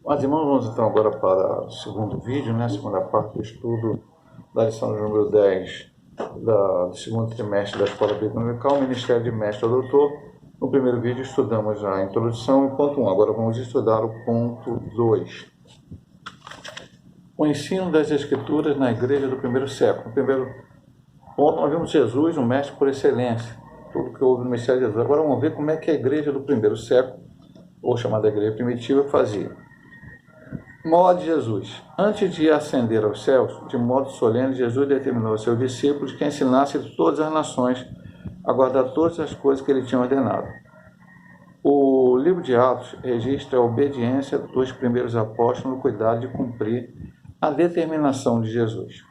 Mas, irmãos, vamos então agora para o segundo vídeo, né? A segunda parte do estudo da lição número 10 do segundo trimestre da Escola Bíblica Dominical, Ministério de Mestre ao Doutor. No primeiro vídeo estudamos a introdução e ponto 1. Agora vamos estudar o ponto 2. O ensino das Escrituras na Igreja do primeiro século. No primeiro ponto, nós vimos Jesus, um mestre por excelência. Tudo que houve no Ministério de Jesus. Agora vamos ver como é que a Igreja do primeiro século, ou chamada Igreja Primitiva, fazia. Modo de Jesus. Antes de ascender aos céus, de modo solene, Jesus determinou aos seus discípulos que ensinassem todas as nações a guardar todas as coisas que ele tinha ordenado. O livro de Atos registra a obediência dos primeiros apóstolos no cuidado de cumprir a determinação de Jesus.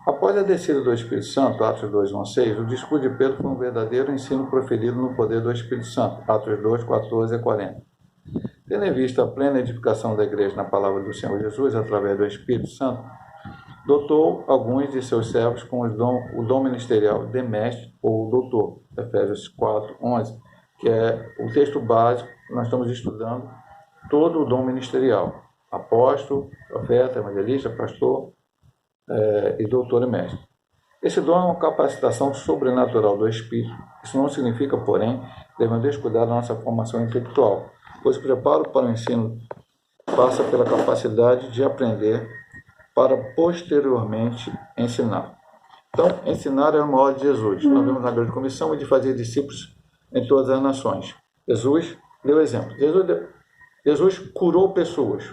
Após a descida do Espírito Santo, Atos 2, 1 a 6, o discurso de Pedro foi um verdadeiro ensino proferido no poder do Espírito Santo, Atos 2, 14 a 40. Tendo em vista a plena edificação da igreja na palavra do Senhor Jesus, através do Espírito Santo, dotou alguns de seus servos com o dom ministerial de mestre ou doutor, Efésios 4, 11, que é o texto básico que nós estamos estudando, todo o dom ministerial, apóstolo, profeta, evangelista, pastor e doutor e mestre. Esse dom é uma capacitação sobrenatural do Espírito. Isso não significa, porém, que devemos descuidar da nossa formação intelectual, pois o preparo para o ensino passa pela capacidade de aprender para posteriormente ensinar. Então, ensinar é uma ordem de Jesus. Nós vemos na grande comissão de fazer discípulos em todas as nações. Jesus deu exemplo. Jesus curou pessoas.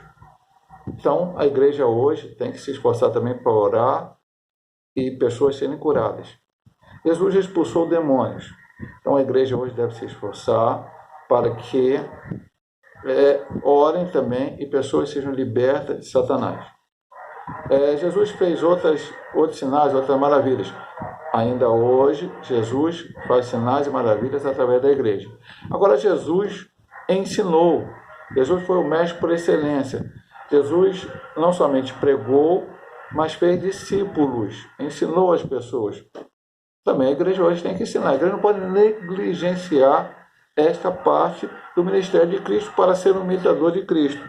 Então, a igreja hoje tem que se esforçar também para orar e pessoas serem curadas. Jesus expulsou demônios. Então, a igreja hoje deve se esforçar para que orem também e pessoas sejam libertas de Satanás. Jesus fez outros sinais, outras maravilhas. Ainda hoje, Jesus faz sinais e maravilhas através da igreja. Agora, Jesus ensinou. Jesus foi o mestre por excelência. Jesus não somente pregou, mas fez discípulos, ensinou as pessoas. Também a igreja hoje tem que ensinar. A igreja não pode negligenciar esta parte do ministério de Cristo para ser um imitador de Cristo.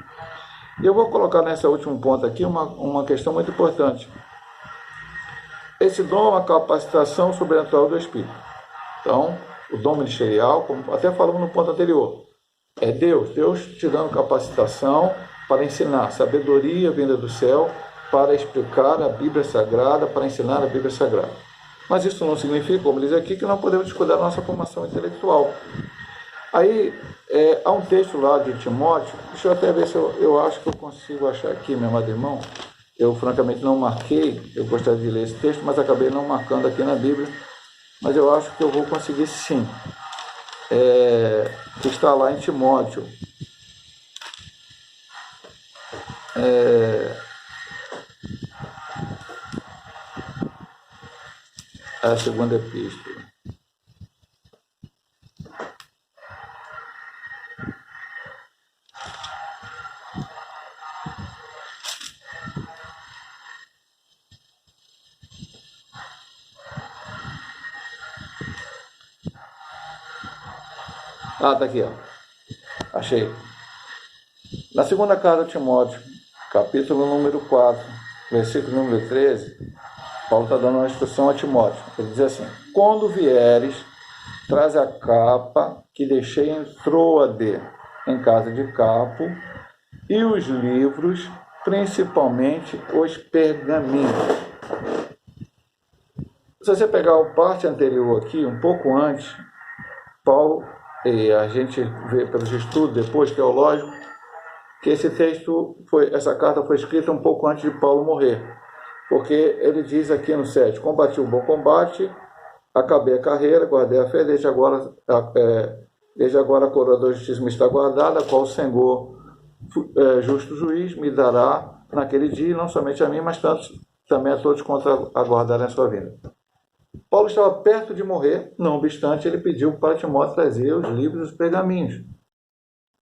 E eu vou colocar nesse último ponto aqui uma questão muito importante. Esse dom é uma capacitação sobrenatural do Espírito. Então, o dom ministerial, como até falamos no ponto anterior, é Deus te dando capacitação para ensinar, sabedoria vinda do céu, para explicar a Bíblia Sagrada, para ensinar a Bíblia Sagrada. Mas isso não significa, como diz aqui, que não podemos descuidar da nossa formação intelectual. Aí, há um texto lá de Timóteo, deixa eu até ver se eu acho que eu consigo achar aqui, meu amado irmão. Eu, francamente, não marquei, eu gostaria de ler esse texto, mas acabei não marcando aqui na Bíblia. Mas eu acho que eu vou conseguir sim. Que está lá em Timóteo. A segunda epístola. Tá aqui, ó. Achei. Na segunda carta de Timóteo, capítulo número 4, versículo número 13, Paulo está dando uma instrução a Timóteo. Ele diz assim: quando vieres, traz a capa que deixei em Troade, em casa de Carpo, e os livros, principalmente os pergaminhos. Se você pegar a parte anterior aqui, um pouco antes, Paulo, e a gente vê pelos estudos depois, teológicos, que essa carta foi escrita um pouco antes de Paulo morrer. Porque ele diz aqui no 7, combati o bom combate, acabei a carreira, guardei a fé, desde agora a coroa da justiça me está guardada, a qual o Senhor, justo juiz, me dará naquele dia, não somente a mim, mas também a todos quanto aguardarem a sua vinda. Paulo estava perto de morrer, não obstante, ele pediu para Timóteo trazer os livros e os pergaminhos.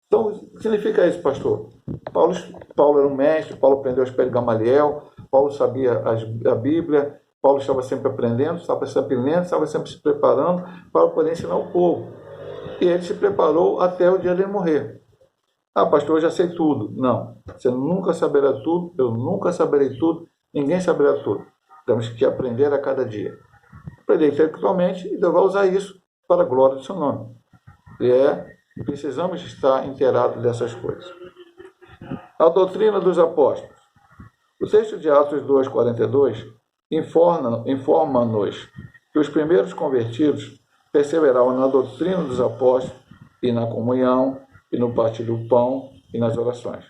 Então, o que significa isso, pastor? Paulo era um mestre, Paulo aprendeu os pés de Gamaliel, Paulo sabia a Bíblia, Paulo estava sempre aprendendo, estava sempre lendo, estava sempre se preparando para poder ensinar o povo. E ele se preparou até o dia de morrer. Ah, pastor, eu já sei tudo. Não, você nunca saberá tudo, eu nunca saberei tudo, ninguém saberá tudo. Temos que aprender a cada dia. Aprender intelectualmente e vai usar isso para a glória do seu nome. Precisamos estar inteirados dessas coisas. A doutrina dos apóstolos. O texto de Atos 2,42 informa-nos que os primeiros convertidos perseveravam na doutrina dos apóstolos e na comunhão, e no partir do pão e nas orações.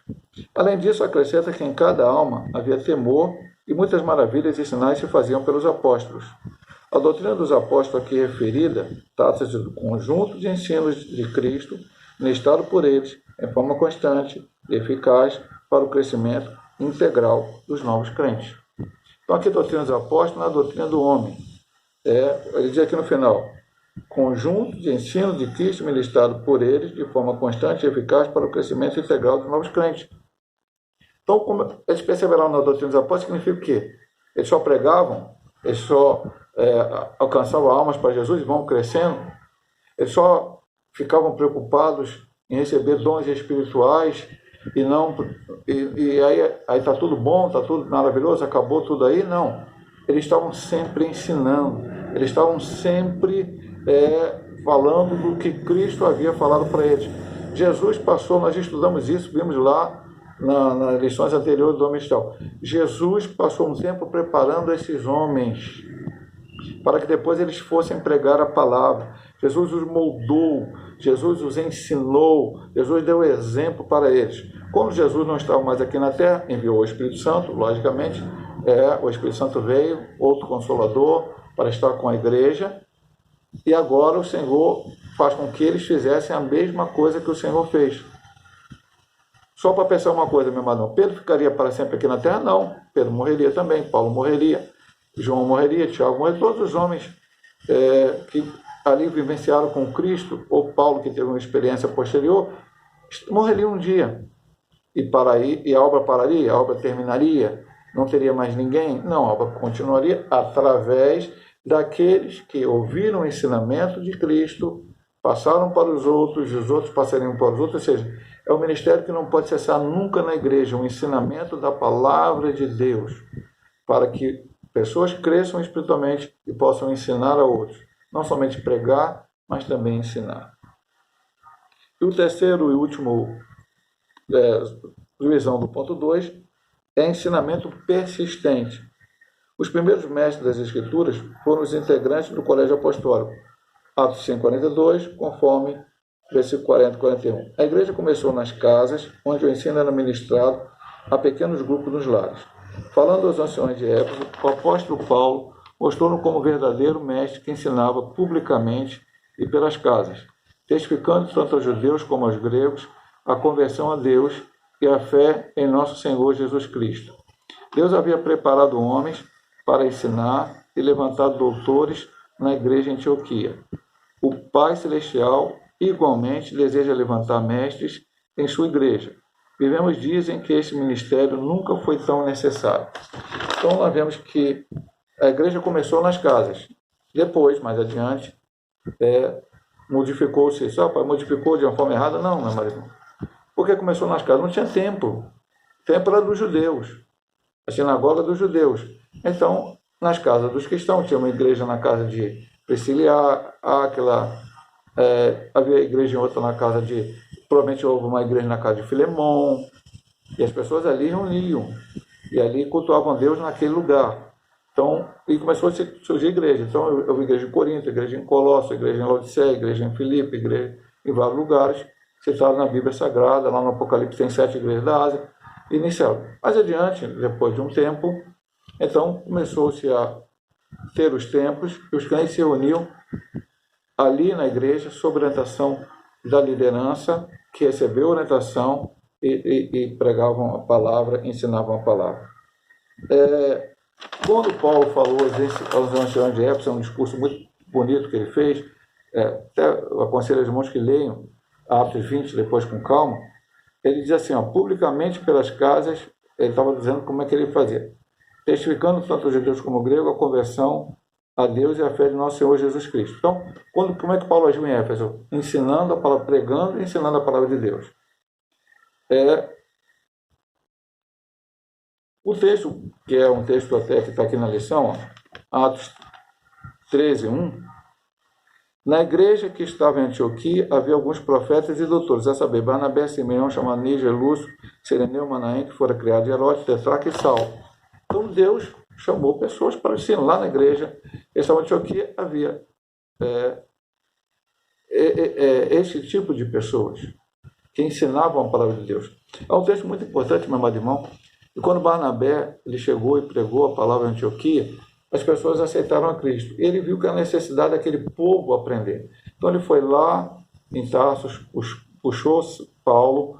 Além disso, acrescenta que em cada alma havia temor e muitas maravilhas e sinais se faziam pelos apóstolos. A doutrina dos apóstolos aqui referida trata-se do conjunto de ensinos de Cristo ministrado por eles em forma constante e eficaz para o crescimento integral dos novos crentes. Então aqui a doutrina dos apóstolos é a doutrina do homem. Ele diz aqui no final, conjunto de ensino de Cristo ministrado por eles de forma constante e eficaz para o crescimento integral dos novos crentes. Então, como eles perseveraram na doutrina dos apóstolos, significa o quê? Eles só pregavam, eles só alcançavam almas para Jesus e vão crescendo, eles só ficavam preocupados em receber dons espirituais e aí está tudo bom, está tudo maravilhoso, acabou tudo aí? Não. Eles estavam sempre ensinando, eles estavam sempre falando do que Cristo havia falado para eles. Jesus passou, nós estudamos isso, vimos lá nas lições anteriores do homem ministerial. Jesus passou um tempo preparando esses homens para que depois eles fossem pregar a palavra. Jesus os moldou, Jesus os ensinou, Jesus deu exemplo para eles. Quando Jesus não estava mais aqui na terra, enviou o Espírito Santo, logicamente, o Espírito Santo veio, outro Consolador, para estar com a igreja, e agora o Senhor faz com que eles fizessem a mesma coisa que o Senhor fez. Só para pensar uma coisa, meu irmão, Pedro ficaria para sempre aqui na terra? Não, Pedro morreria também, Paulo morreria, João morreria, Tiago morreria, todos os homens que ali vivenciaram com Cristo, ou Paulo que teve uma experiência posterior, morreriam um dia. E a obra pararia, a obra terminaria, não teria mais ninguém? Não, a obra continuaria através daqueles que ouviram o ensinamento de Cristo, passaram para os outros, e os outros passariam para os outros, ou seja, é um ministério que não pode cessar nunca na igreja, o ensinamento da palavra de Deus, para que pessoas cresçam espiritualmente e possam ensinar a outros, não somente pregar, mas também ensinar. E o terceiro e último divisão do ponto 2 é ensinamento persistente. Os primeiros mestres das Escrituras foram os integrantes do Colégio Apostólico, Atos 5:42, conforme versículo 40 e 41. A igreja começou nas casas, onde o ensino era ministrado a pequenos grupos nos lares. Falando aos anciões de Éfeso, o apóstolo Paulo mostrou-no como verdadeiro mestre que ensinava publicamente e pelas casas, testificando tanto aos judeus como aos gregos a conversão a Deus e a fé em nosso Senhor Jesus Cristo. Deus havia preparado homens para ensinar e levantar doutores na igreja em Antioquia. O Pai Celestial igualmente deseja levantar mestres em sua igreja. Vivemos dias em que esse ministério nunca foi tão necessário. Então nós vemos que a igreja começou nas casas. Depois, mais adiante, modificou-se. Modificou de uma forma errada? Não, meu marido. Porque começou nas casas. Não tinha templo. O templo era dos judeus. A sinagoga dos judeus. Então, nas casas dos cristãos, tinha uma igreja na casa de Priscila e Áquila, havia igreja em outra na casa de... Provavelmente houve uma igreja na casa de Filemon, e as pessoas ali reuniam, e ali cultuavam Deus naquele lugar. Então, e começou a surgir igreja. Então, eu vi igreja em Corinto, igreja em Colosso, igreja em Laodiceia, igreja em Filipe, igreja em vários lugares, citados na Bíblia Sagrada, lá no Apocalipse tem 7 igrejas da Ásia, iniciaram. Mais adiante, depois de um tempo, então começou-se a ter os templos, e os crentes se reuniam ali na igreja, sob orientação da liderança, que recebeu orientação e pregavam a palavra, ensinavam a palavra. Quando Paulo falou aos anciãos de Éfeso, é um discurso muito bonito que ele fez, até eu aconselho os irmãos que leiam Atos 20, depois com calma, ele diz assim, publicamente pelas casas, ele estava dizendo como é que ele fazia, testificando tanto os judeus como o grego a conversão a Deus e a fé de nosso Senhor Jesus Cristo. Então, como é que Paulo agiu em Éfeso? Ensinando a palavra, pregando e ensinando a palavra de Deus. O texto, que é um texto até que está aqui na lição, Atos 13:1, na igreja que estava em Antioquia havia alguns profetas e doutores, a saber, Barnabé, Simeão, chamado Níger, Lúcio, Sireneu, Manaém, que fora criado de Herodes, Tetraque e Saulo. Então Deus chamou pessoas para ensinar. Lá na igreja que estava em Antioquia havia esse tipo de pessoas que ensinavam a palavra de Deus. É um texto muito importante, meu amado irmão. E quando Barnabé ele chegou e pregou a palavra em Antioquia, as pessoas aceitaram a Cristo. Ele viu que a necessidade daquele povo aprender. Então ele foi lá em Tarsus, puxou Paulo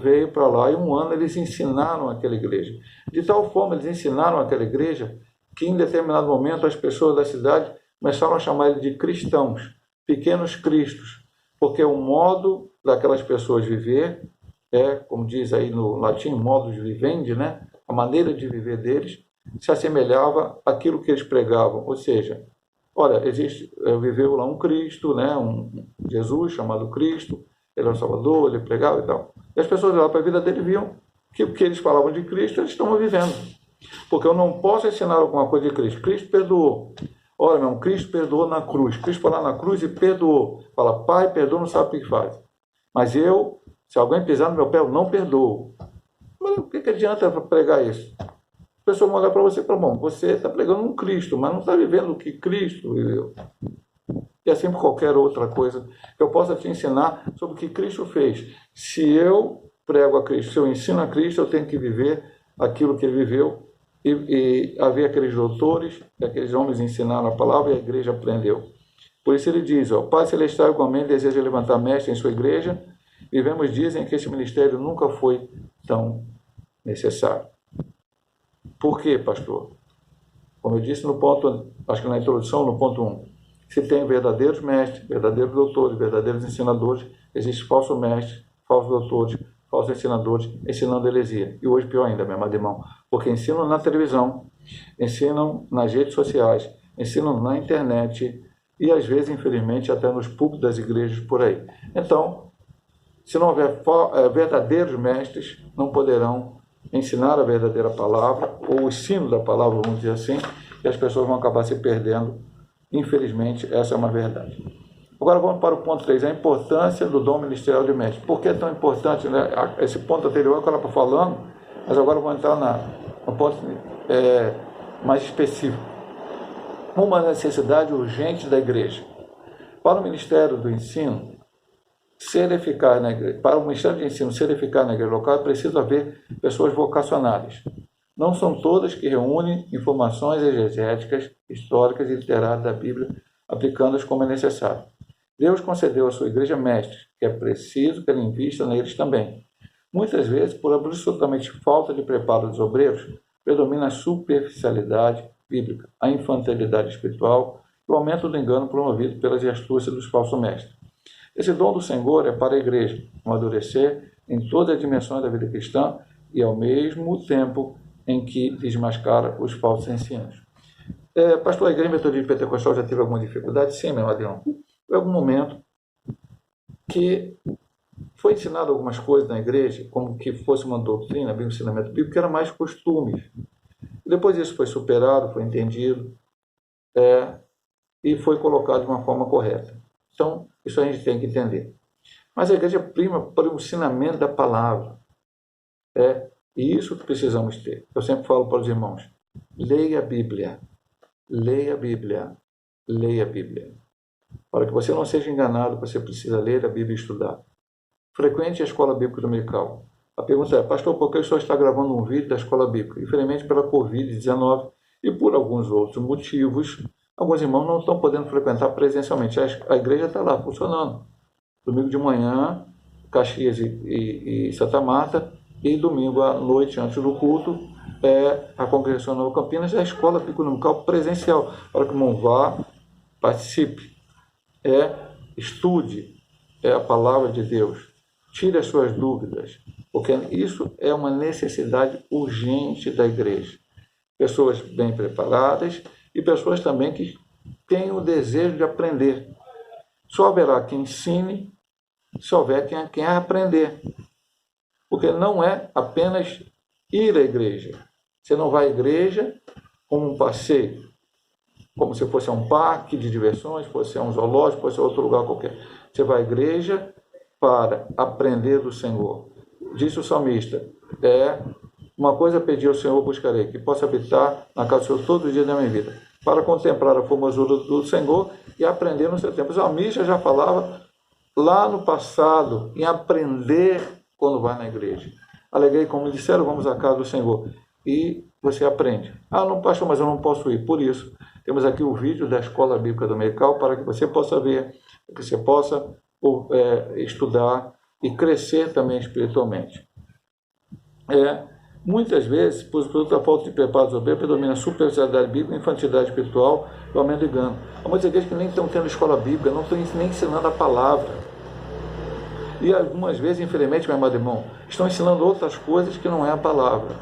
veio para lá e um ano eles ensinaram aquela igreja. De tal forma eles ensinaram aquela igreja que em determinado momento as pessoas da cidade começaram a chamar ele de cristãos, pequenos cristos, porque o modo daquelas pessoas viver como diz aí no latim, modus vivendi, né? A maneira de viver deles se assemelhava àquilo que eles pregavam, ou seja, olha, viveu lá um Cristo, né? Um Jesus chamado Cristo, ele é o Salvador, ele pregava e tal. E as pessoas lá para a vida dele viam que o que eles falavam de Cristo, eles estavam vivendo. Porque eu não posso ensinar alguma coisa de Cristo. Cristo perdoou. Olha, meu irmão, Cristo perdoou na cruz. Cristo foi lá na cruz e perdoou. Fala, Pai, perdoa, não sabe o que faz. Mas se alguém pisar no meu pé, eu não perdoo. Mas o que adianta pregar isso? A pessoa vai olhar para você e falar, bom, você está pregando um Cristo, mas não está vivendo o que Cristo viveu. E assim por qualquer outra coisa que eu possa te ensinar sobre o que Cristo fez. Se eu prego a Cristo, se eu ensino a Cristo, eu tenho que viver aquilo que ele viveu. E havia aqueles doutores, aqueles homens ensinaram a palavra e a igreja aprendeu. Por isso ele diz, o Pai Celestial igualmente deseja levantar mestre em sua igreja. Vivemos dias em que esse ministério nunca foi tão necessário. Por quê, pastor? Como eu disse no ponto, acho que na introdução, no ponto 1, se tem verdadeiros mestres, verdadeiros doutores, verdadeiros ensinadores, existem falsos mestres, falsos doutores, falsos ensinadores, ensinando heresia. E hoje pior ainda, meu amado irmão, porque ensinam na televisão, ensinam nas redes sociais, ensinam na internet e às vezes, infelizmente, até nos púlpitos das igrejas por aí. Então, se não houver verdadeiros mestres, não poderão ensinar a verdadeira palavra, ou o ensino da palavra, vamos dizer assim, e as pessoas vão acabar se perdendo. Infelizmente, essa é uma verdade. Agora vamos para o ponto 3, a importância do dom ministerial de mestre. Por que é tão importante, né? Esse ponto anterior que ela está falando, mas agora vou entrar no ponto mais específico. Uma necessidade urgente da igreja. Para o ministério do ensino ser eficaz na igreja, para o ministério de ensino ser eficaz na igreja local, é preciso haver pessoas vocacionadas. Não são todas que reúnem informações exegéticas, históricas e literárias da Bíblia, aplicando-as como é necessário. Deus concedeu à sua igreja mestres, que é preciso que ela invista neles também. Muitas vezes, por absolutamente falta de preparo dos obreiros, predomina a superficialidade bíblica, a infantilidade espiritual e o aumento do engano promovido pelas astúcias dos falsos mestres. Esse dom do Senhor é para a igreja amadurecer em todas as dimensões da vida cristã e ao mesmo tempo em que desmascara os falsos ensinos. Pastor, a igreja metodista pentecostal já teve alguma dificuldade? Sim, meu irmão. Foi algum momento que foi ensinado algumas coisas na igreja, como que fosse uma doutrina, um ensinamento bíblico, que era mais costumes. Depois isso foi superado, foi entendido e foi colocado de uma forma correta. Então, isso a gente tem que entender. Mas a igreja prima para o ensinamento da palavra. E isso que precisamos ter. Eu sempre falo para os irmãos, leia a Bíblia, leia a Bíblia, leia a Bíblia. Para que você não seja enganado, você precisa ler a Bíblia e estudar. Frequente a escola bíblica dominical. A pergunta é, pastor, por que o senhor está gravando um vídeo da escola bíblica? Infelizmente, pela Covid-19 e por alguns outros motivos, alguns irmãos não estão podendo frequentar presencialmente. A igreja está lá funcionando. Domingo de manhã, Caxias e Santa Marta, e domingo à noite, antes do culto, a Congregação Nova Campinas, a escola bíblica dominical presencial, para que o irmão vá, participe, estude a palavra de Deus, tire as suas dúvidas, porque isso é uma necessidade urgente da igreja. Pessoas bem preparadas e pessoas também que têm o desejo de aprender. Só haverá quem ensine, se houver quem aprender. Porque não é apenas ir à igreja. Você não vai à igreja como um passeio, como se fosse um parque de diversões, fosse um zoológico, fosse outro lugar qualquer. Você vai à igreja para aprender do Senhor. Disse o salmista, uma coisa pedi ao Senhor, buscarei, que possa habitar na casa do Senhor todos os dias da minha vida, para contemplar a formosura do Senhor e aprender no seu tempo. O salmista já falava lá no passado em aprender quando vai na igreja. Alegrei, como disseram, vamos à casa do Senhor. E você aprende. Não, pastor, mas eu não posso ir. Por isso, temos aqui o vídeo da Escola Bíblica Dominical para que você possa ver, que você possa estudar e crescer também espiritualmente. Muitas vezes, por produto da falta de preparo do bem, predomina a superficialidade bíblica, infantilidade espiritual e o aumento do engano. Há muitas igrejas que nem estão tendo escola bíblica, não estão nem ensinando a palavra. E algumas vezes, infelizmente, meu amado irmão, estão ensinando outras coisas que não é a palavra.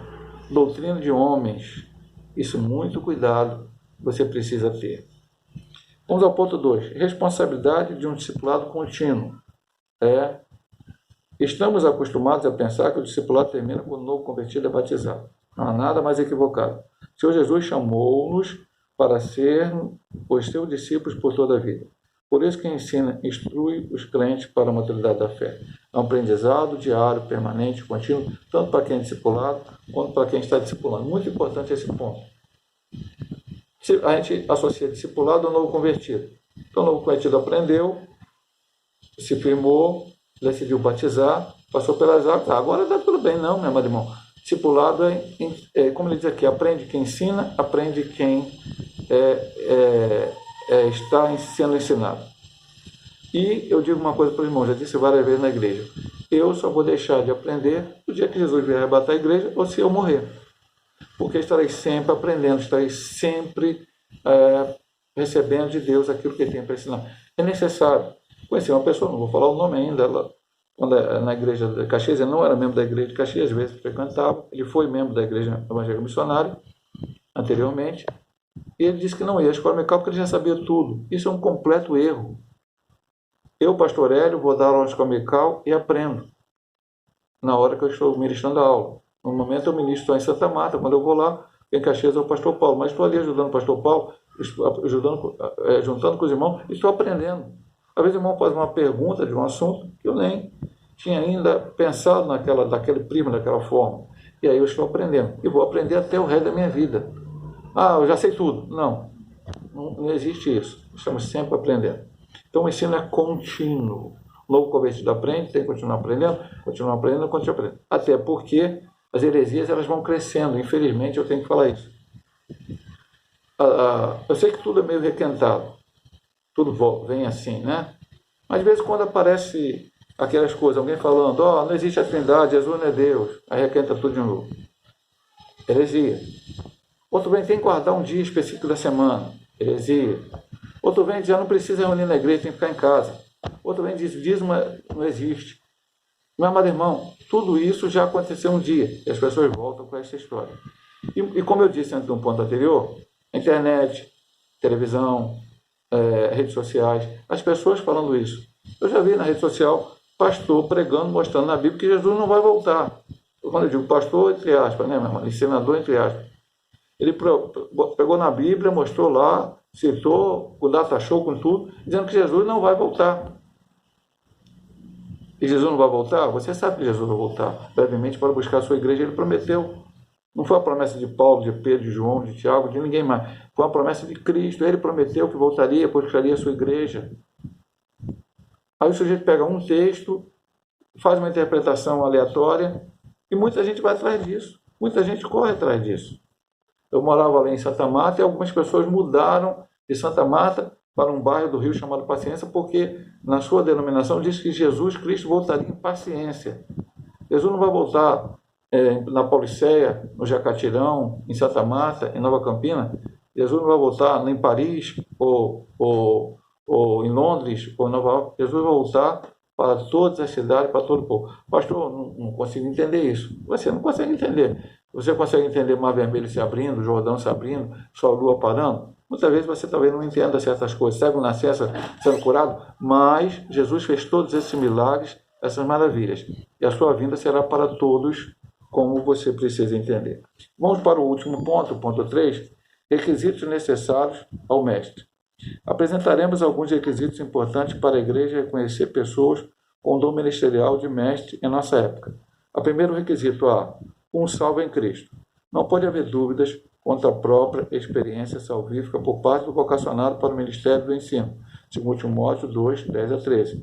Doutrina de homens. Isso, muito cuidado, você precisa ter. Vamos ao ponto 2. Responsabilidade de um discipulado contínuo. Estamos acostumados a pensar que o discipulado termina quando o novo convertido é batizado. Não há nada mais equivocado. O Senhor Jesus chamou-nos para ser os seus discípulos por toda a vida. Por isso que ensina, instrui os crentes para a maturidade da fé. É um aprendizado diário, permanente, contínuo, tanto para quem é discipulado, quanto para quem está discipulando. Muito importante esse ponto. A gente associa discipulado ao novo convertido. Então, o novo convertido aprendeu, se firmou, decidiu batizar, passou pelas águas. Agora está tudo bem, não, meu amado irmão. Discipulado como ele diz aqui, aprende quem ensina, aprende quem está sendo ensinado. E eu digo uma coisa para os irmãos, já disse várias vezes na igreja, eu só vou deixar de aprender no dia que Jesus vier arrebatar a igreja ou se eu morrer. Porque estarei sempre aprendendo, estarei sempre recebendo de Deus aquilo que Ele tem para ensinar. É necessário. Conheci uma pessoa, não vou falar o nome ainda, quando na igreja de Caxias, ele não era membro da igreja de Caxias, às vezes frequentava, ele foi membro da igreja evangélica missionária anteriormente, e ele disse que não ia à escola dominical porque ele já sabia tudo. Isso é um completo erro. Eu, pastor Hélio, vou dar aula na escola dominical e aprendo na hora que eu estou ministrando a aula. No momento eu ministro em Santa Marta, quando eu vou lá, em Caxias é o pastor Paulo, mas estou ali ajudando o pastor Paulo, juntando com os irmãos, e estou aprendendo. Às vezes o irmão faz uma pergunta de um assunto que eu nem tinha ainda pensado daquele prisma, daquela forma. E aí eu estou aprendendo. E vou aprender até o resto da minha vida. Eu já sei tudo. Não existe isso. Estamos sempre aprendendo. Então o ensino é contínuo. O novo convertido aprende, tem que continuar aprendendo. Até porque as heresias elas vão crescendo. Infelizmente eu tenho que falar isso. Eu sei que tudo é meio requentado. Tudo vem assim, né? Mas às vezes quando aparece aquelas coisas, alguém falando, não existe a Trindade, Jesus não é Deus, aí requenta tudo de novo. Heresia. Outro vem, tem que guardar um dia específico da semana. Heresia. Outro vem, já não precisa reunir na igreja, tem que ficar em casa. Outro vem, diz, dízimo não existe. Meu amado irmão, tudo isso já aconteceu um dia, e as pessoas voltam com essa história. E como eu disse antes de um ponto anterior, internet, televisão, redes sociais, as pessoas falando isso. Eu já vi na rede social pastor pregando, mostrando na Bíblia que Jesus não vai voltar. Quando eu digo pastor, entre aspas, né, meu irmão? Ensinador, entre aspas. Ele pegou na Bíblia, mostrou lá, citou, com data show, com tudo, dizendo que Jesus não vai voltar. E Jesus não vai voltar? Você sabe que Jesus vai voltar brevemente para buscar a sua igreja, ele prometeu. Não foi a promessa de Paulo, de Pedro, de João, de Tiago, de ninguém mais. Foi a promessa de Cristo. Ele prometeu que voltaria, buscaria a sua igreja. Aí o sujeito pega um texto, faz uma interpretação aleatória e muita gente vai atrás disso. Muita gente corre atrás disso. Eu morava ali em Santa Marta e algumas pessoas mudaram de Santa Marta para um bairro do Rio chamado Paciência porque na sua denominação diz que Jesus Cristo voltaria em paciência. Jesus não vai voltar na Pauliceia, no Jacatirão, em Santa Marta, em Nova Campina. Jesus não vai voltar nem em Paris, ou em Londres, ou em Nova York. Jesus vai voltar para todas as cidades, para todo o povo. Pastor, não consigo entender isso. Você não consegue entender. Você consegue entender o Mar Vermelho se abrindo, o Jordão se abrindo, só a lua parando? Muitas vezes você talvez não entenda certas coisas. Cego na cessa sendo curado, mas Jesus fez todos esses milagres essas maravilhas. E a sua vinda será para todos, como você precisa entender. Vamos para o último ponto, ponto 3, requisitos necessários ao mestre. Apresentaremos alguns requisitos importantes para a igreja reconhecer pessoas com dom ministerial de mestre em nossa época. O primeiro requisito A, um salvo em Cristo. Não pode haver dúvidas quanto à própria experiência salvífica por parte do vocacionado para o ministério do ensino. 2 Timóteo 2, 10 a 13.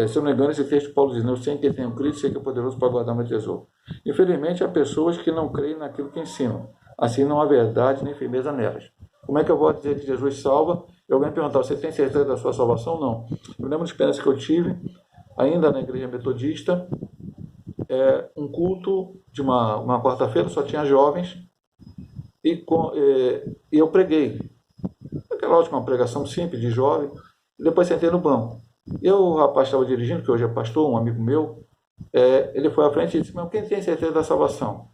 Se eu não me engano, esse texto Paulo diz, eu sei que tenho Cristo, sei que é poderoso para guardar meu tesouro. Infelizmente, há pessoas que não creem naquilo que ensinam. Assim não há verdade nem firmeza nelas. Como é que eu vou dizer que Jesus salva? E alguém perguntar, você tem certeza da sua salvação? Não. Eu lembro de experiência que eu tive, ainda na igreja metodista, um culto de uma quarta-feira, só tinha jovens, e eu preguei. Aquela última pregação simples de jovem, e depois sentei no banco. E o rapaz estava dirigindo, que hoje é pastor, um amigo meu, ele foi à frente e disse, mas quem tem certeza da salvação?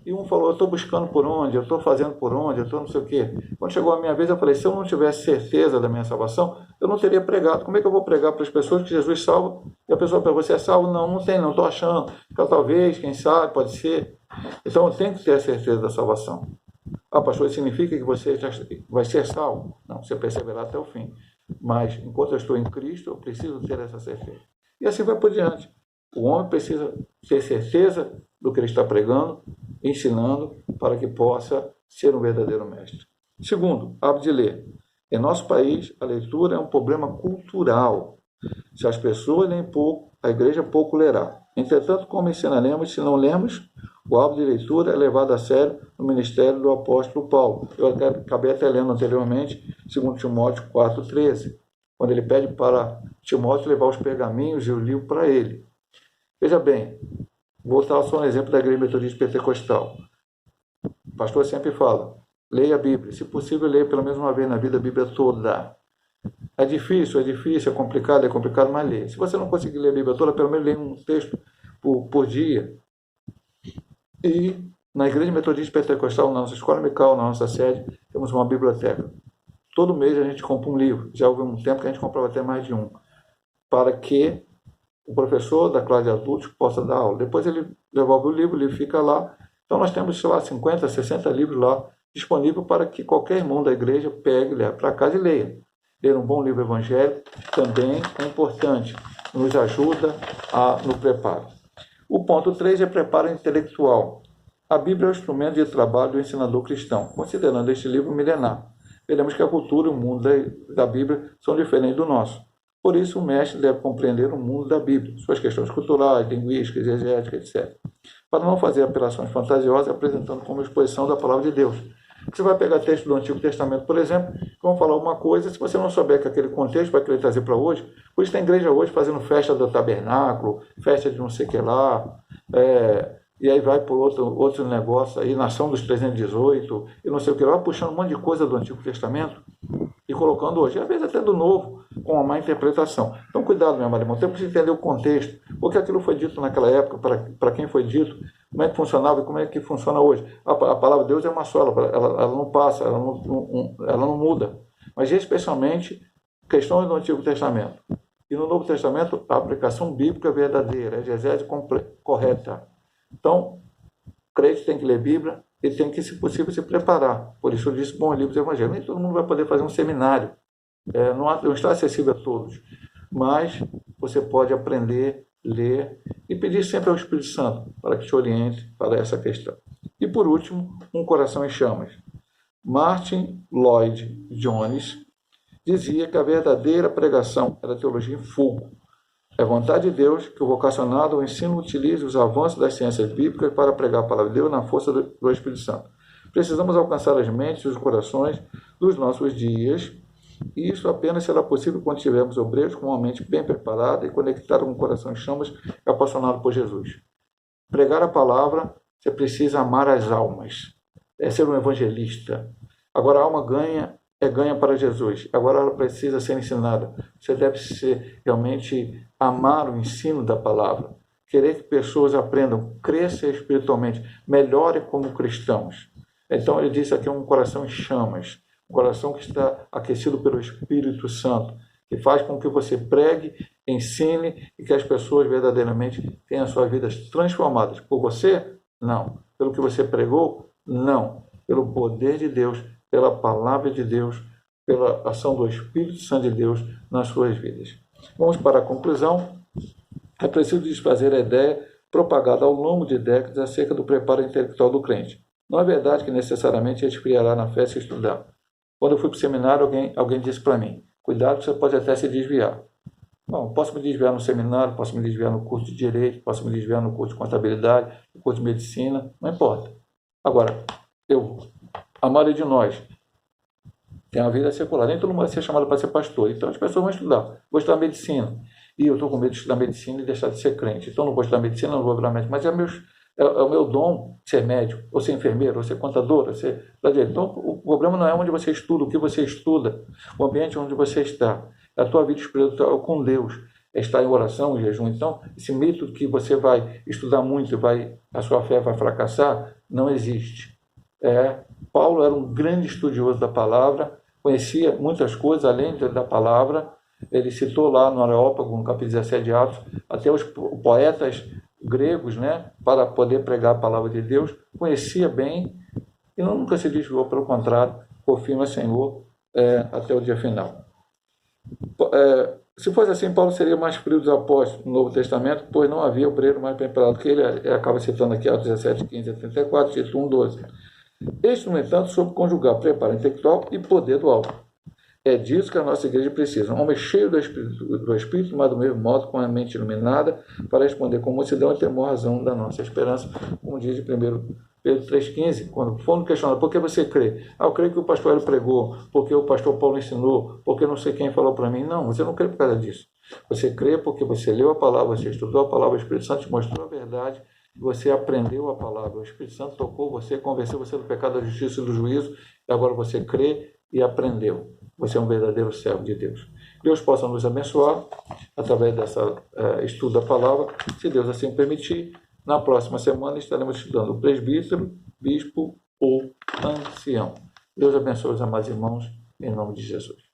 E um falou, eu estou buscando por onde, eu estou fazendo por onde, eu estou não sei o quê. Quando chegou a minha vez, eu falei, se eu não tivesse certeza da minha salvação, eu não teria pregado. Como é que eu vou pregar para as pessoas que Jesus salva? E a pessoa pergunta, você é salvo? Não, não tem, não estou achando. Então, talvez, quem sabe, pode ser. Então, eu tenho que ter a certeza da salvação. Ah, pastor, isso significa que você já vai ser salvo? Não, você perseverar até o fim. Mas, enquanto eu estou em Cristo, eu preciso ter essa certeza. E assim vai por diante. O homem precisa ter certeza do que ele está pregando, ensinando, para que possa ser um verdadeiro mestre. Segundo, hábito de ler. Em nosso país, a leitura é um problema cultural. Se as pessoas leem pouco, a igreja pouco lerá. Entretanto, como ensinaremos se não lemos? O hábito de leitura é levado a sério no ministério do apóstolo Paulo. Eu acabei até lendo anteriormente, 2 Timóteo 4,13, quando ele pede para Timóteo levar os pergaminhos e o livro para ele. Veja bem, vou dar só um exemplo da igreja metodista pentecostal. O pastor sempre fala, leia a Bíblia. Se possível, leia pelo menos uma vez na vida a Bíblia toda. É difícil, é complicado, mas leia. Se você não conseguir ler a Bíblia toda, pelo menos leia um texto por dia. E na igreja metodista pentecostal, na nossa escola dominical, na nossa sede, temos uma biblioteca. Todo mês a gente compra um livro. Já houve um tempo que a gente comprava até mais de um. Para que o professor da classe de adultos possa dar aula. Depois ele devolve o livro fica lá. Então nós temos, 50, 60 livros lá disponíveis para que qualquer irmão da igreja pegue, leve para casa e leia. Ler um bom livro evangélico também é importante, nos ajuda no preparo. O ponto 3 é preparo intelectual. A Bíblia é o instrumento de trabalho do ensinador cristão, considerando este livro milenar. Veremos que a cultura e o mundo da Bíblia são diferentes do nosso. Por isso, o mestre deve compreender o mundo da Bíblia, suas questões culturais, linguísticas, exegéticas, etc. Para não fazer apelações fantasiosas, apresentando como exposição da palavra de Deus. Você vai pegar texto do Antigo Testamento, por exemplo, que vão falar alguma coisa, se você não souber que aquele contexto vai querer trazer para hoje, por isso tem igreja hoje fazendo festa do tabernáculo, festa de não sei o que lá, e aí vai por outro negócio aí, nação dos 318, e não sei o que lá, puxando um monte de coisa do Antigo Testamento e colocando hoje, às vezes até do Novo, com uma má interpretação. Então, cuidado, meu amado irmão, temos que entender o contexto, porque aquilo foi dito naquela época, para quem foi dito, como é que funcionava e como é que funciona hoje. A palavra de Deus é uma só, ela não passa, ela não muda. Mas, especialmente, questões do Antigo Testamento. E no Novo Testamento, a aplicação bíblica verdadeira, a exegese correta. Então, o crente tem que ler Bíblia e tem que, se possível, se preparar. Por isso eu disse, bom, livros evangélicos. Nem todo mundo vai poder fazer um seminário. Não está acessível a todos. Mas você pode aprender, ler e pedir sempre ao Espírito Santo para que te oriente para essa questão. E, por último, um coração em chamas. Martin Lloyd Jones dizia que a verdadeira pregação era teologia em fogo. É vontade de Deus que o vocacionado, o ensino, utilize os avanços das ciências bíblicas para pregar a palavra de Deus na força do Espírito Santo. Precisamos alcançar as mentes e os corações dos nossos dias, e isso apenas será possível quando tivermos obreiros com uma mente bem preparada e conectada com o coração em chamas e apaixonado por Jesus. Pregar a palavra, você precisa amar as almas, é ser um evangelista. Agora a alma ganha para Jesus. Agora ela precisa ser ensinada. Você deve realmente amar o ensino da palavra. Querer que pessoas aprendam, cresçam espiritualmente, melhorem como cristãos. Então ele disse aqui um coração em chamas. Um coração que está aquecido pelo Espírito Santo, que faz com que você pregue ensine e que as pessoas verdadeiramente tenham suas vidas transformadas. Por você? Não. Pelo que você pregou? Não. Pelo poder de Deus, pela palavra de Deus, pela ação do Espírito Santo de Deus nas suas vidas. Vamos para a conclusão. É preciso desfazer a ideia propagada ao longo de décadas acerca do preparo intelectual do crente. Não é verdade que necessariamente esfriará na fé se estudar. Quando eu fui para o seminário, alguém disse para mim, cuidado, você pode até se desviar. Bom, posso me desviar no seminário, posso me desviar no curso de Direito, posso me desviar no curso de Contabilidade, no curso de Medicina, não importa. Agora, a maioria de nós tem uma vida secular, nem todo mundo vai ser chamado para ser pastor, então as pessoas vão estudar. Vou estudar Medicina, e eu estou com medo de estudar Medicina e deixar de ser crente, então não vou estudar Medicina, não vou virar médico, mas é o meu dom ser médico, ou ser enfermeiro, ou ser contador, ou ser... Então, o problema não é onde você estuda, o que você estuda, o ambiente onde você está. É a tua vida espiritual com Deus, é estar em oração, em jejum. Então, esse mito que você vai estudar muito e a sua fé vai fracassar, não existe. Paulo era um grande estudioso da palavra, conhecia muitas coisas além da palavra. Ele citou lá no Areópago, no capítulo 17 de Atos, até os poetas gregos, né, para poder pregar a palavra de Deus, conhecia bem e nunca se desviou, pelo contrário, confirma Senhor até o dia final. Se fosse assim, Paulo seria mais frio dos apóstolos no Novo Testamento, pois não havia obreiro mais preparado que ele. Ele acaba citando aqui Atos 17, 15 a 34, título 1, 12. Este, no entanto, soube conjugar preparo intelectual e poder do alto. É disso que a nossa igreja precisa. Um homem cheio do Espírito, mas do mesmo modo, com a mente iluminada, para responder com mansidão e temor razão da nossa esperança, como diz de 1 Pedro 3,15, quando for questionado, por que você crê? Eu creio que o pastor Hélio pregou, porque o pastor Paulo ensinou, porque não sei quem falou para mim. Não, você não crê por causa disso. Você crê porque você leu a palavra, você estudou a palavra, o Espírito Santo te mostrou a verdade, você aprendeu a palavra, o Espírito Santo tocou você, convenceu você do pecado, da justiça e do juízo, e agora você crê e aprendeu. Você é um verdadeiro servo de Deus. Deus possa nos abençoar através dessa estudo da palavra, se Deus assim permitir. Na próxima semana estaremos estudando o presbítero, bispo ou ancião. Deus abençoe os amados irmãos, em nome de Jesus.